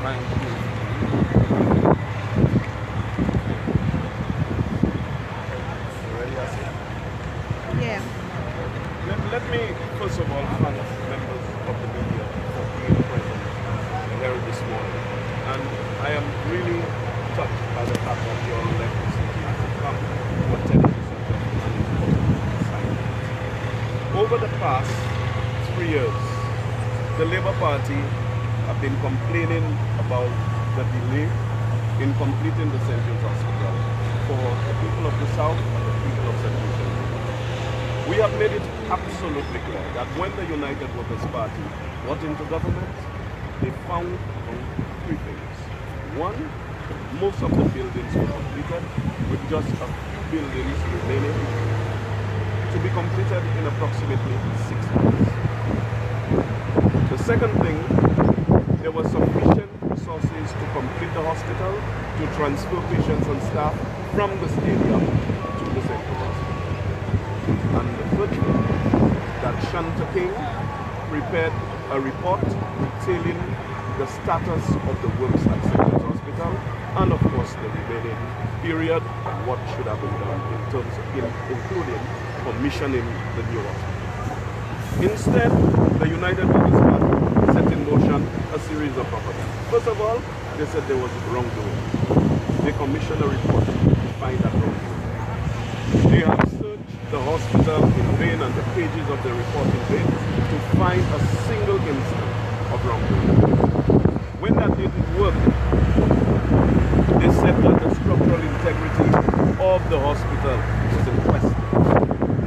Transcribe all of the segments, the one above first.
Thank you. Yeah. Let me, first of all, thank members of the media for being present here this morning. And I am really touched by the fact that you all left the city to come to attend this and important assignment. Over the past 3 years, the Labour Party have been complaining about the delay in completing the St. Jude's Hospital for the people of the South and the people of Saint Lucia. We have made it absolutely clear that when the United Workers' Party got into government, they found 3 things. One, most of the buildings were completed with just a few buildings remaining to be completed in approximately 6 months. The second thing, there were sufficient resources to complete the hospital, to transfer patients and staff from the stadium to the central hospital. And the third thing, that Shanta King prepared a report detailing the status of the works at St. Lucia Hospital and of course the remaining period and what should have been done in terms of including commissioning the new hospital. Instead, the United Workers' Party set in motion a series of propaganda. First of all, they said there was wrongdoing. They commissioned a report to find that wrongdoing. They have searched the hospital in vain and the pages of the report in vain to find a single instance of wrongdoing. When that didn't work, they said that the structural integrity of the hospital was in question.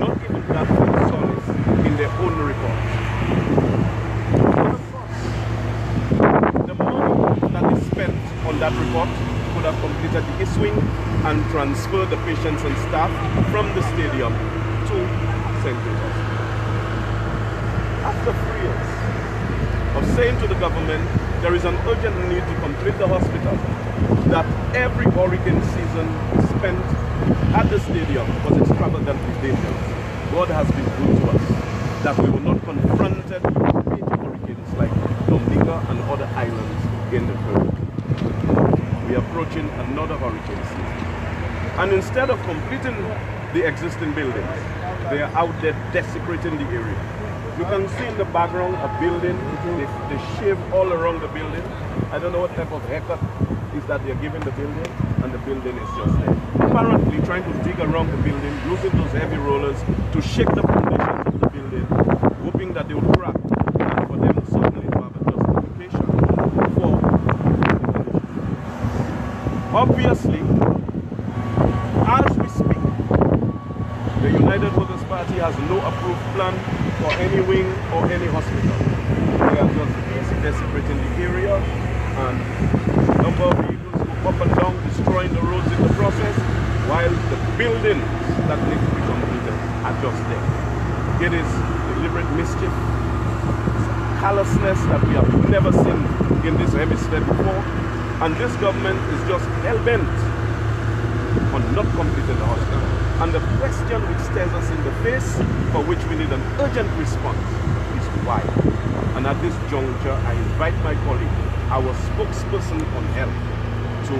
Not even that was solace in their own report. The money that they spent on that report could have completed the issuing and transferred the patients and staff from the stadium to St. Jude's Hospital. After 3 years of saying to the government there is an urgent need to complete the hospital, that every hurricane season spent at the stadium was extravagantly dangerous, God has been good to us, that we were not confronted with major hurricanes like Dominica and other islands in the Caribbean. We are approaching another hurricane season. And instead of completing the existing buildings, they are out there desecrating the area. You can see in the background a building, they shave all around the building. I don't know what type of haircut is that they're giving the building, and the building is just there. Apparently trying to dig around the building, using those heavy rollers to shake the foundations of the building, hoping that they would crack, and for them suddenly to have a justification for demolition. Obviously, as we speak, the United Workers' Party has no approved plan for any wing or any hospital. They are just busy desecrating the area, and a number of vehicles go up and down, destroying the roads in the process, while the buildings that need to be completed are just there. It is deliberate mischief, callousness that we have never seen in this hemisphere before, and this government is just hell-bent on not completing the hospital. And the question which stares us in the face, for which we need an urgent response, is why? And at this juncture, I invite my colleague, our spokesperson on health, to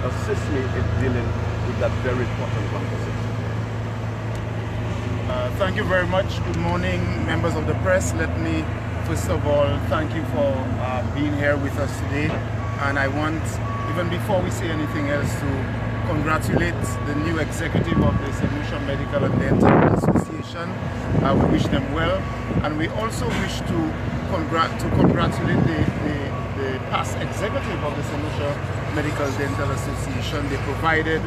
assist me in dealing with that very important conversation. Thank you very much. Good morning, members of the press. Let me first of all thank you for being here with us today. And I want, even before we say anything else, to congratulate the new executive of the Saint Lucia Medical and Dental Association. We wish them well, and we also wish to congratulate the past executive of the Saint Lucia Medical Dental Association. They provided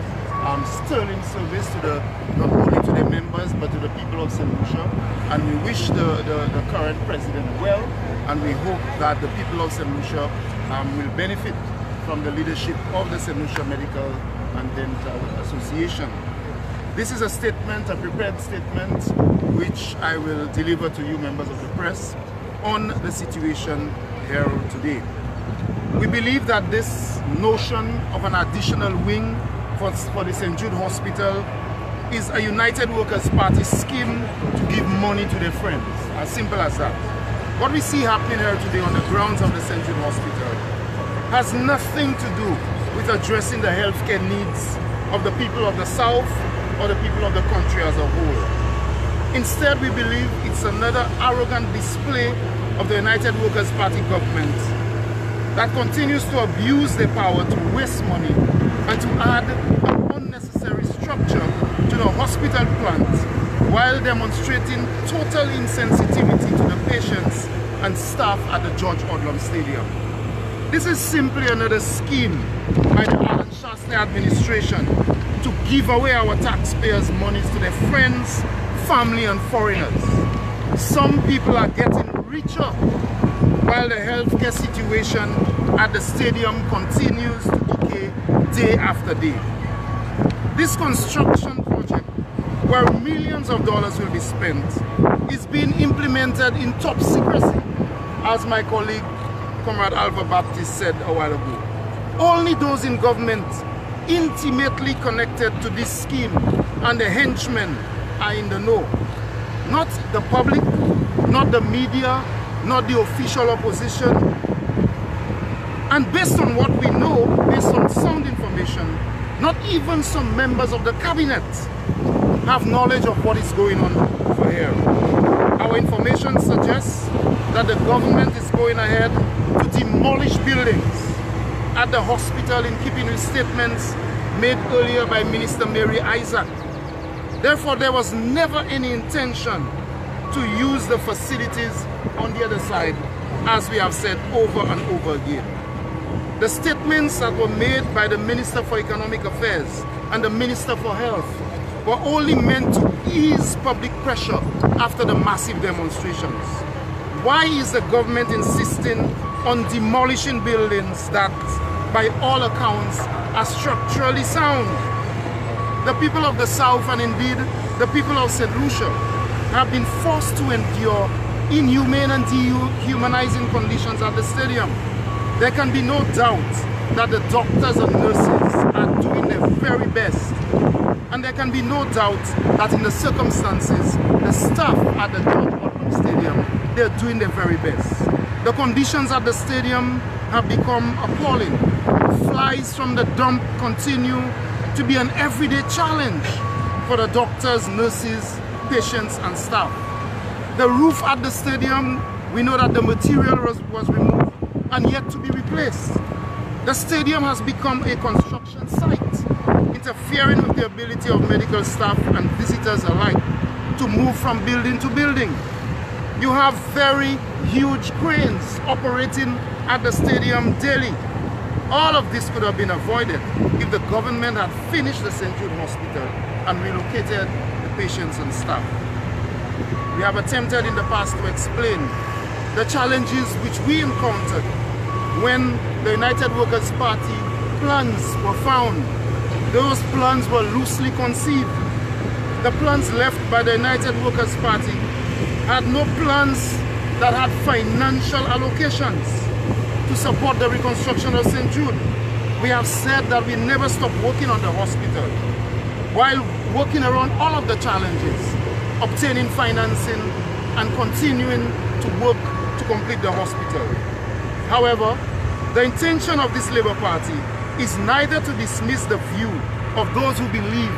sterling service to not only to the members but to the people of Saint Lucia, and we wish the current president well, and we hope that the people of Saint Lucia will benefit from the leadership of the Saint Lucia Medical and Dental Association. This is a statement, a prepared statement, which I will deliver to you, members of the press, on the situation here today. We believe that this notion of an additional wing for the St. Jude Hospital is a United Workers' Party scheme to give money to their friends, as simple as that. What we see happening here today on the grounds of the St. Jude Hospital has nothing to do with addressing the healthcare needs of the people of the South or the people of the country as a whole. Instead, we believe it's another arrogant display of the United Workers' Party government that continues to abuse their power to waste money and to add an unnecessary structure to the hospital plant while demonstrating total insensitivity to the patients and staff at the George Odlum Stadium. This is simply another scheme by the Alan Shastney administration to give away our taxpayers' monies to their friends, family and foreigners. Some people are getting richer while the healthcare situation at the stadium continues to decay day after day. This construction project, where millions of dollars will be spent, is being implemented in top secrecy, as my colleague Comrade Alva Baptist said a while ago. Only those in government intimately connected to this scheme and the henchmen are in the know. Not the public, not the media, not the official opposition. And based on what we know, based on sound information, not even some members of the cabinet have knowledge of what is going on over here. Our information suggests that the government is going ahead to demolish buildings at the hospital in keeping with statements made earlier by Minister Mary Isaac. Therefore, there was never any intention to use the facilities on the other side, as we have said over and over again. The statements that were made by the Minister for Economic Affairs and the Minister for Health were only meant to ease public pressure after the massive demonstrations. Why is the government insisting on demolishing buildings that, by all accounts, are structurally sound? The people of the South, and indeed the people of Saint Lucia, have been forced to endure inhumane and dehumanizing conditions at the stadium. There can be no doubt that the doctors and nurses are doing their very best. And there can be no doubt that in the circumstances, the staff at the George Odlum Stadium, they're doing their very best. The conditions at the stadium have become appalling. Flies from the dump continue to be an everyday challenge for the doctors, nurses, patients and staff. The roof at the stadium, we know that the material was removed and yet to be replaced. The stadium has become a construction site, interfering with the ability of medical staff and visitors alike to move from building to building. You have very huge cranes operating at the stadium daily. All of this could have been avoided if the government had finished the St. Jude Hospital and relocated the patients and staff. We have attempted in the past to explain the challenges which we encountered when the United Workers' Party plans were found. Those plans were loosely conceived. The plans left by the United Workers' Party had no plans that had financial allocations to support the reconstruction of St. Jude. We have said that we never stop working on the hospital while working around all of the challenges, obtaining financing and continuing to work to complete the hospital. However, the intention of this Labour Party is neither to dismiss the view of those who believe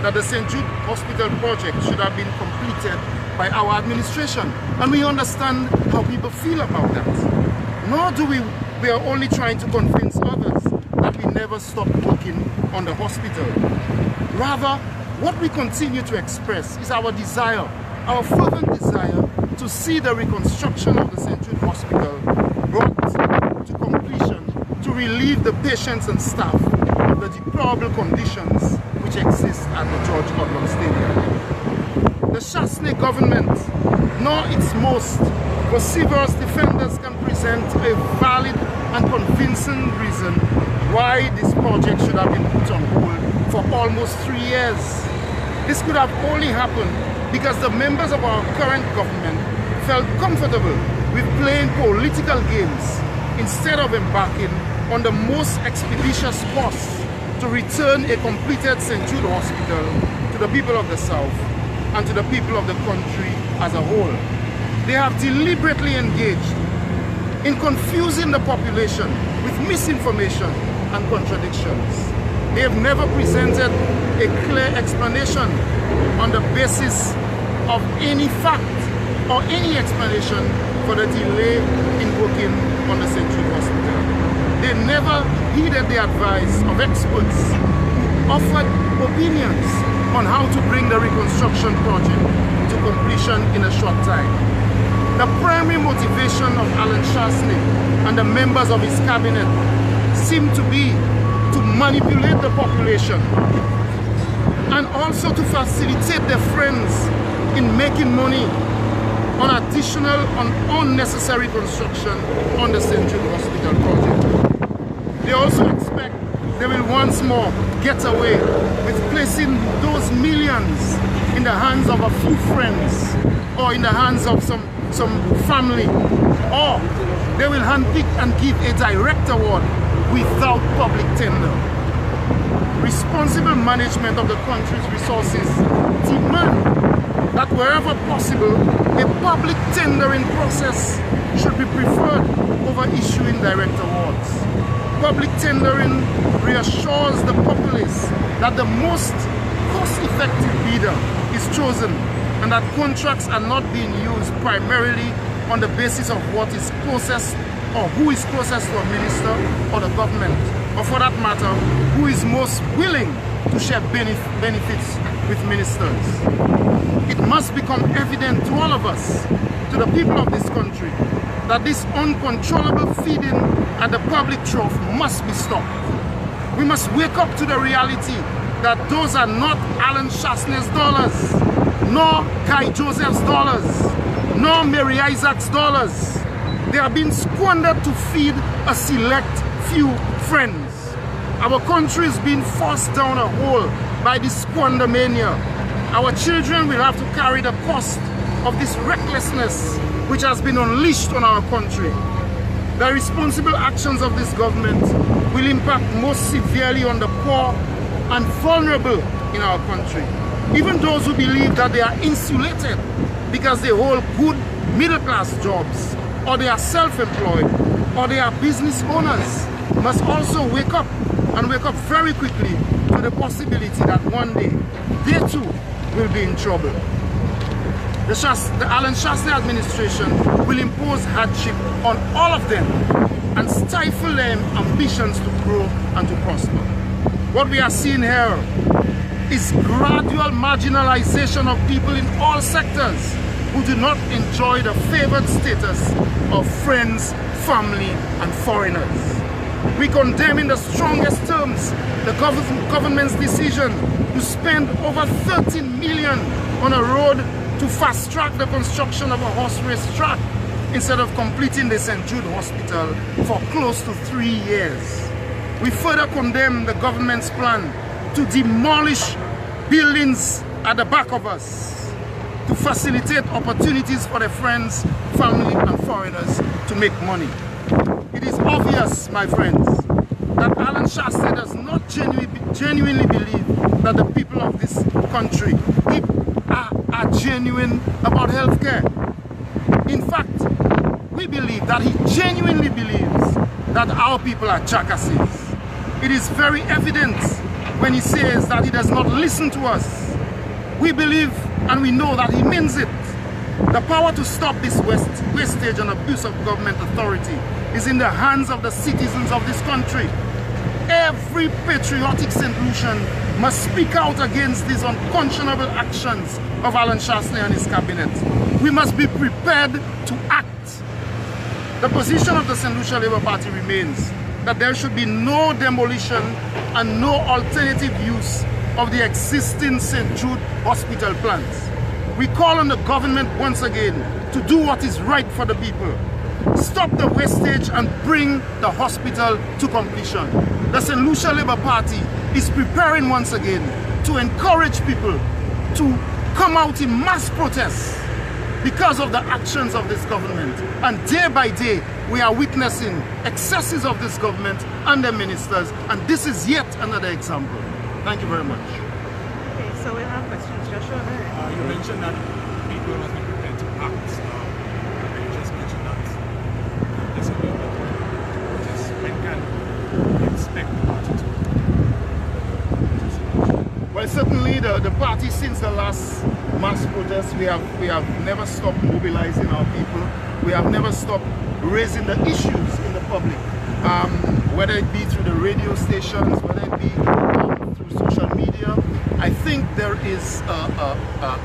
that the St. Jude Hospital project should have been completed by our administration. And we understand how people feel about that. Nor do we are only trying to convince others that we never stop working on the hospital. Rather, what we continue to express is our desire, our fervent desire to see the reconstruction of the St. Jude Hospital brought to completion to relieve the patients and staff of the deplorable conditions which exist at the George Odlum Stadium. The Shastney government, nor its most vociferous defenders, can present a valid and convincing reason why this project should have been put on hold for almost 3 years. This could have only happened because the members of our current government felt comfortable with playing political games instead of embarking on the most expeditious course to return a completed St. Jude Hospital to the people of the South and to the people of the country as a whole. They have deliberately engaged in confusing the population with misinformation and contradictions. They have never presented a clear explanation on the basis of any fact or any explanation for the delay in working on the St. Jude Hospital. They never heeded the advice of experts who offered opinions on how to bring the reconstruction project to completion in a short time. The primary motivation of Alan Chastanet and the members of his cabinet seemed to be to manipulate the population and also to facilitate their friends in making money on additional and unnecessary construction on the St. Jude Hospital project. They also expect they will once more get away with placing those millions in the hands of a few friends or in the hands of some family, or they will handpick and give a direct award without public tender. Responsible management of the country's resources demand that wherever possible, a public tendering process should be preferred over issuing direct awards. Public tendering reassures the populace that the most cost-effective bidder is chosen and that contracts are not being used primarily on the basis of what is closest or who is closest to a minister or the government, or for that matter, who is most willing to share benefits with ministers. It must become evident to all of us, to the people of this country, that this uncontrollable feeding at the public trough must be stopped. We must wake up to the reality that those are not Alan Chastanet's dollars, nor Guy Joseph's dollars, nor Mary Isaac's dollars. They are being squandered to feed a select few friends. Our country is being forced down a hole by this squander mania. Our children will have to carry the cost of this recklessness which has been unleashed on our country. The irresponsible actions of this government will impact most severely on the poor and vulnerable in our country. Even those who believe that they are insulated because they hold good middle-class jobs, or they are self-employed, or they are business owners, must also wake up, and wake up very quickly to the possibility that one day they too will be in trouble. The Alan Chastanet administration will impose hardship on all of them and stifle their ambitions to grow and to prosper. What we are seeing here is gradual marginalization of people in all sectors who do not enjoy the favored status of friends, family, and foreigners. We condemn in the strongest terms the government's decision to spend over 13 million on a road to fast-track the construction of a horse race track instead of completing the St. Jude Hospital for close to 3 years. We further condemn the government's plan to demolish buildings at the back of us to facilitate opportunities for their friends, family, and foreigners to make money. It is obvious, my friends, that Alan Chastanet does not genuinely believe that the people of this country are genuine about healthcare. In fact, we believe that he genuinely believes that our people are jackasses. It is very evident when he says that he does not listen to us. We believe and we know that he means it. The power to stop this wastage and abuse of government authority is in the hands of the citizens of this country. Every patriotic Saint Lucian must speak out against these unconscionable actions of Alan Chastanet and his cabinet. We must be prepared to act. The position of the Saint Lucia Labour Party remains that there should be no demolition and no alternative use of the existing St. Jude Hospital plans. We call on the government once again to do what is right for the people. Stop the wastage and bring the hospital to completion. The Saint Lucia Labour Party is preparing once again to encourage people to come out in mass protests because of the actions of this government. And day by day, we are witnessing excesses of this government and their ministers, and this is yet another example. Thank you very much. Okay, so we have questions. Joshua, you mentioned that people must be prepared to act. You just mentioned that there's a certainly the party, since the last mass protest, we have never stopped mobilizing our people. We have never stopped raising the issues in the public, whether it be through the radio stations, whether it be through social media. I think there is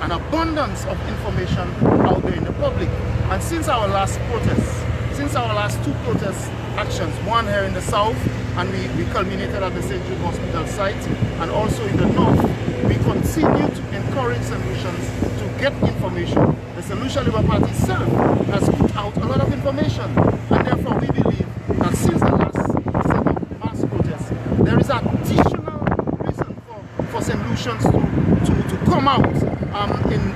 an abundance of information out there in the public. And since our last protests, since our last two protest actions, one here in the south, and we culminated at the St. Jude Hospital site, and also in the north, we continue to encourage Saint Lucians to get information. The Saint Lucia Labour Party itself has put out a lot of information, and therefore we believe that since the last set of mass protests, there is additional reason for Saint Lucians to come out in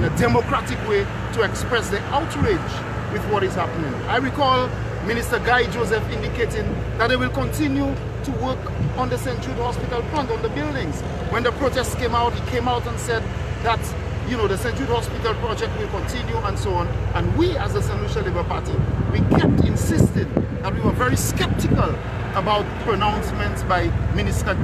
a democratic way to express their outrage with what is happening. I recall Minister Guy Joseph indicating that they will continue to work on the St. Jude Hospital front, on the buildings. When the protests came out, he came out and said that, you know, the St. Jude Hospital project will continue and so on. And we, as the Saint Lucia Labour Party, we kept insisting that we were very skeptical about pronouncements by Minister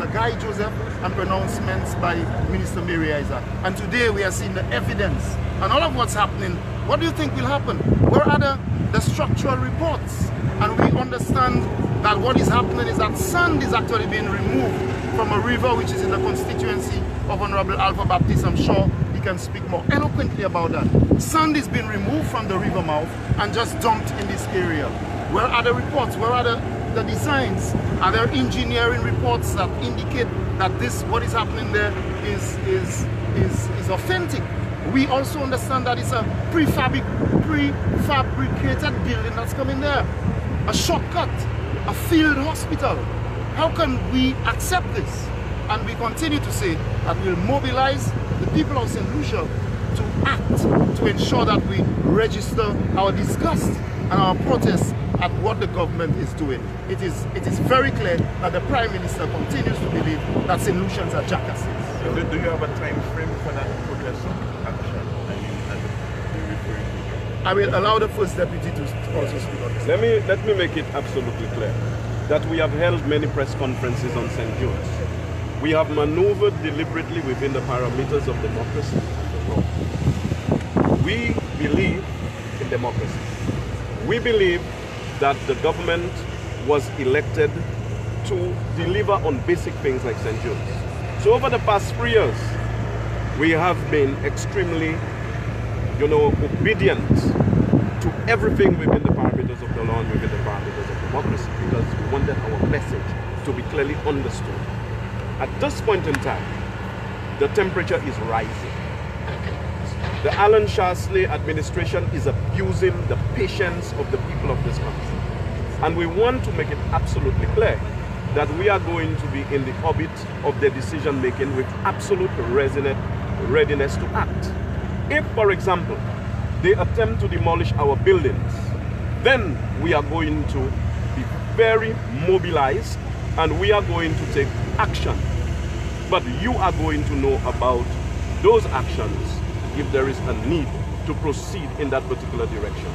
Guy Joseph and pronouncements by Minister Mary Isaac. And today we are seeing the evidence. And all of what's happening, what do you think will happen? Where are the structural reports? And we understand that what is happening is that sand is actually being removed from a river which is in the constituency of Honorable Alpha Baptist. I'm sure he can speak more eloquently about that. Sand is being removed from the river mouth and just dumped in this area. Where are the reports? Where are the designs? Are there engineering reports that indicate that what is happening there is authentic? We also understand that it's a prefabricated building that's coming there. A shortcut, a field hospital. How can we accept this? And we continue to say that we'll mobilize the people of St. Lucia to act, to ensure that we register our disgust and our protest at what the government is doing. It is very clear that the Prime Minister continues to believe that St. Lucians are jackasses. Do you have a time frame for that protest action? I will allow the First Deputy to also speak on this. Let me make it absolutely clear that we have held many press conferences on St. Jude's. We have maneuvered deliberately within the parameters of democracy and the law. We believe in democracy. We believe that the government was elected to deliver on basic things like St. Jude's. So over the past 3 years, we have been extremely, obedient to everything within the parameters of the law and within the parameters of democracy, because we wanted our message to be clearly understood. At this point in time, the temperature is rising. The Alan Shasley administration is abusing the patience of the people of this country. And we want to make it absolutely clear that we are going to be in the orbit of their decision making with absolute readiness to act. If, for example, they attempt to demolish our buildings, then we are going to be very mobilized and we are going to take action. But you are going to know about those actions if there is a need to proceed in that particular direction.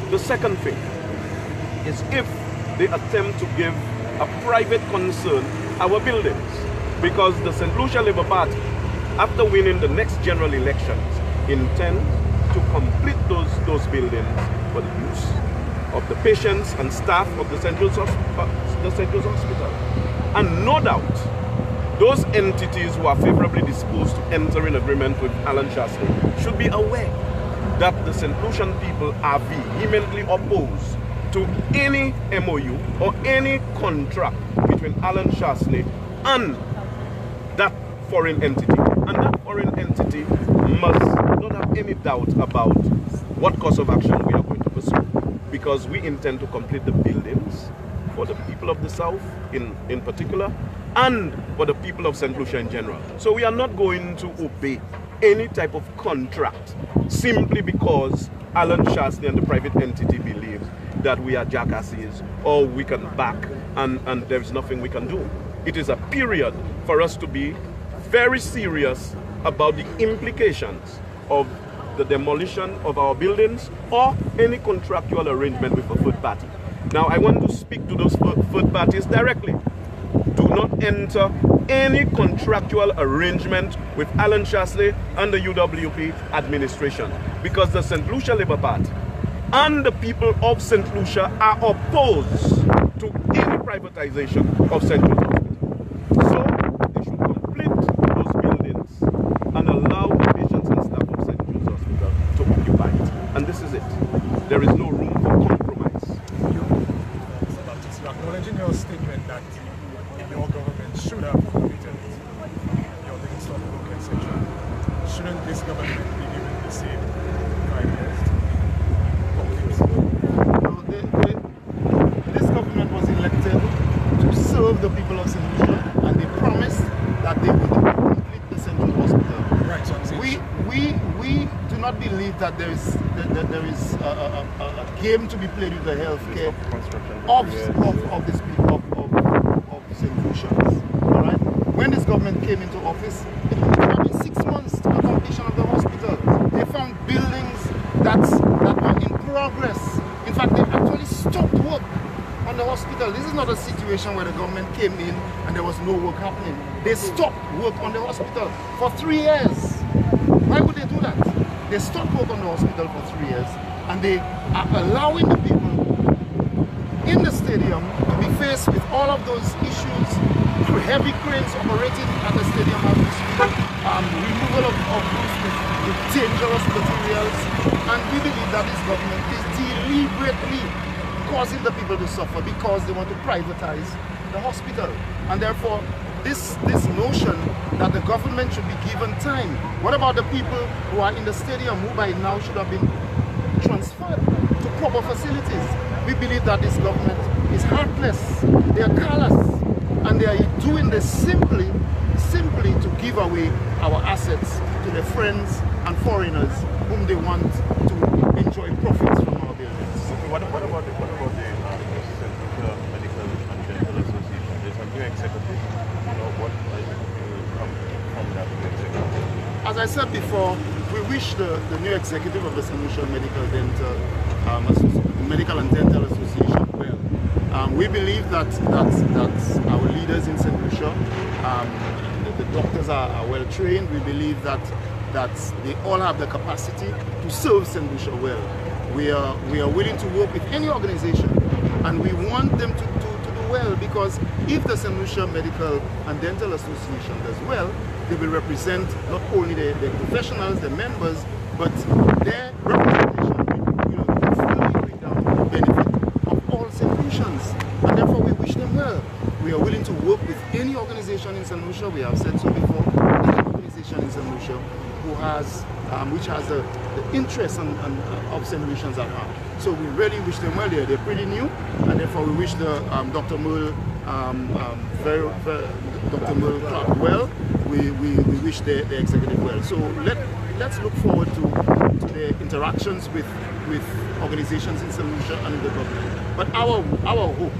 The second thing is if they attempt to give a private concern our buildings, because the Saint Lucia Labour Party, after winning the next general elections, intend to complete those buildings for the use of the patients and staff of the St. Jude's Hospital. And no doubt, those entities who are favorably disposed to enter in agreement with Alan Shasley should be aware that the St. Lucian people are vehemently opposed to any MOU or any contract between Alan Shasley and that foreign entity. And that foreign entity must not have any doubt about what course of action we are going to pursue, because we intend to complete the buildings for the people of the South in particular, and for the people of St. Lucia in general. So we are not going to obey any type of contract simply because Alan Shasley and the private entity believes that we are jackasses or we can back and there's nothing we can do. It is a period for us to be very serious about the implications of the demolition of our buildings or any contractual arrangement with a third party. Now I want to speak to those third parties directly. Do not enter any contractual arrangement with Alan Shasley and the UWP administration, because the Saint Lucia Labour Party and the people of Saint Lucia are opposed to any privatization of St. Jude's Hospital. So they should complete those buildings and allow the patients and staff of St. Jude's Hospital to occupy it. And this is it. There is no room for compromise. You're acknowledging your statement that your government should have completed your things of work, etc. Shouldn't this government be given the same 5 years to complete? This government was elected to serve the people of Saint Lucia, and they promised that they would complete the Central Hospital. Right, so I'm saying We do not believe that there is a game to be played with the healthcare of this people of Saint Lucians. All right. When this government came into office, it took 6 months to the completion of the hospital. They found buildings that were in progress. In fact, they actually stopped work on the hospital. This is not a situation where the government came in and there was no work happening. They stopped work on the hospital for 3 years. Why would they do that? They stopped work on the hospital for 3 years, and they are allowing the people in the stadium to be faced with all of those issues, heavy cranes operating at the stadium as we speak, removal of roofs with dangerous materials, and we believe that this government is deliberately causing the people to suffer because they want to privatize the hospital. And therefore, this notion that the government should be given time. What about the people who are in the stadium who by now should have been transferred to proper facilities? We believe that this government is heartless, they are callous, and they are doing this simply to give away our assets to their friends and foreigners whom they want to enjoy profits from our buildings. What about the Saint Lucia Medical and Dental Association? There's a new executive. What come from that new executive? As I said before, we wish the new executive of the Saint Lucia Medical and Dental Association well. We believe that our leaders in Saint Lucia, the doctors are well trained. We believe that they all have the capacity to serve Saint Lucia well. We are willing to work with any organization, and we want them to do well, because if the Saint Lucia Medical and Dental Association does well, they will represent not only the professionals, the members, but their representation will fully bring down the benefit of all Saint Lucians, and therefore we wish them well. We are willing to work with any organization in Saint Lucia. We have said so before. Any organization in Saint Lucia which has the interest of Saint Lucians at heart. So we really wish them well. They're pretty new, and therefore we wish the Dr. Merle Clark well. We wish the executive well. So let's look forward to the interactions with organizations in Saint Lucia and in the government. But our hope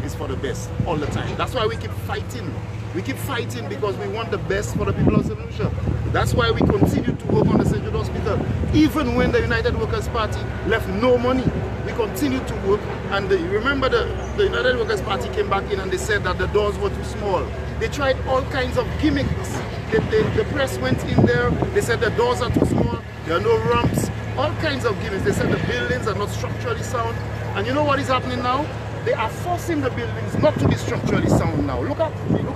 is for the best all the time. That's why we keep fighting. We keep fighting because we want the best for the people of Saint Lucia. That's why we continue to work on the St. Jude Hospital. Even when the United Workers' Party left no money, we continued to work. And remember the United Workers' Party came back in and they said that the doors were too small. They tried all kinds of gimmicks. The press went in there, they said the doors are too small, there are no ramps, all kinds of gimmicks. They said the buildings are not structurally sound. And you know what is happening now? They are forcing the buildings not to be structurally sound now. Look at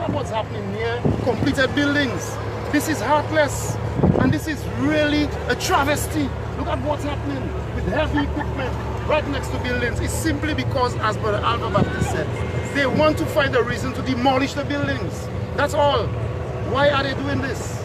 what's happening near completed buildings. This is heartless, and this is really a travesty. Look at what's happening with heavy equipment right next to buildings. It's simply because, as Brother Alva Baptist said, they want to find a reason to demolish the buildings. That's all. Why are they doing this?